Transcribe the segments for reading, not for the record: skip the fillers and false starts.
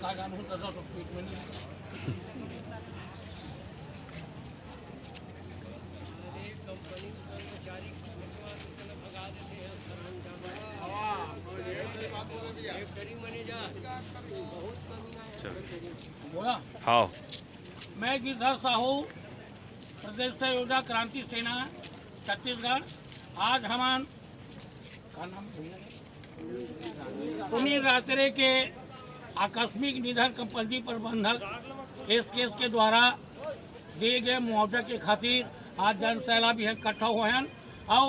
कागान होता था तो पेट में नहीं आया। बोला हाँ मैं गिरधर साहू प्रदेश योजना क्रांति सेना छत्तीसगढ़। आज हमान का नाम सुनील रात्रे के आकस्मिक निधन कंपनी प्रबंधक इस केस के द्वारा दिए गए मुआवजा के खातिर आज जन सैलाब भी इकट्ठा हुए हैं और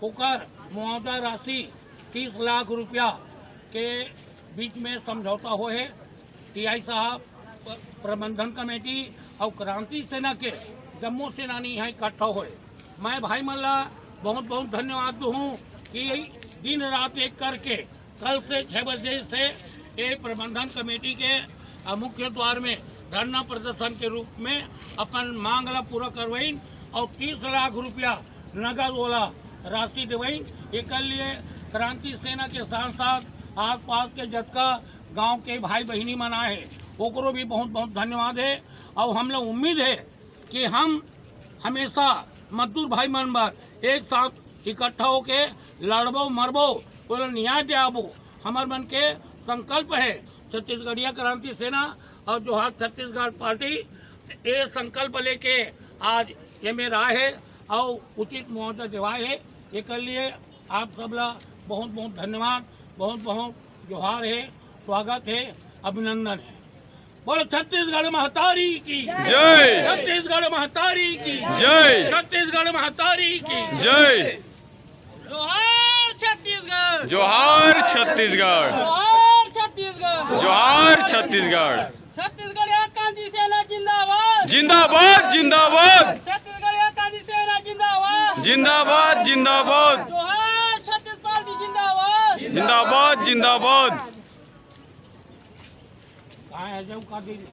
होकर मुआवजा राशि 30 लाख रुपया के बीच में समझौता हुए है। टीआई साहब, प्रबंधन कमेटी और क्रांति सेना के जम्मू सेनानी यहाँ इकट्ठा हुए। मैं भाई मल्ला बहुत बहुत धन्यवाद दूँ कि दिन रात एक करके कल से 6 बजे से ये प्रबंधन कमेटी के मुख्य द्वार में धरना प्रदर्शन के रूप में अपन मांग ला पूरा करवाइन और 30 लाख रुपया नगद वाला राशि देवाइन। एक लिए क्रांति सेना के साथ साथ आस पास के जतका गांव के भाई बहनी मना है ओकरो भी बहुत बहुत धन्यवाद है। और हम लोग उम्मीद है कि हम हमेशा मजदूर भाई मन बर एक साथ इकट्ठा होके लड़बो मरबो तो न्याय दियाबो हमार मन के संकल्प है। छत्तीसगढ़िया क्रांति सेना और जोहार छत्तीसगढ़ पार्टी ये संकल्प लेके आज ये में रहा है और उचित मुआवजा दिवाए है। एक लिए आप सबला बहुत बहुत धन्यवाद, बहुत बहुत जोहार है, स्वागत है, अभिनंदन है। बोलो छत्तीसगढ़ महतारी की जय, छत्तीसगढ़ महतारी की जय, छत्तीसगढ़ महतारी की जय। जोहार छत्तीसगढ़, जोहार छत्तीसगढ़, जोहार छत्तीसगढ़, जोहार छत्तीसगढ़। छत्तीसगढ़ क्रांति सेना जिंदाबाद, जिंदाबाद जिंदाबाद, छत्तीसगढ़ क्रांति सेना जिंदाबाद, जिंदाबाद जिंदाबाद, जोहार छत्तीसगढ़ जिंदाबाद, जिंदाबाद जिंदाबाद। कहाँ है जब का दिन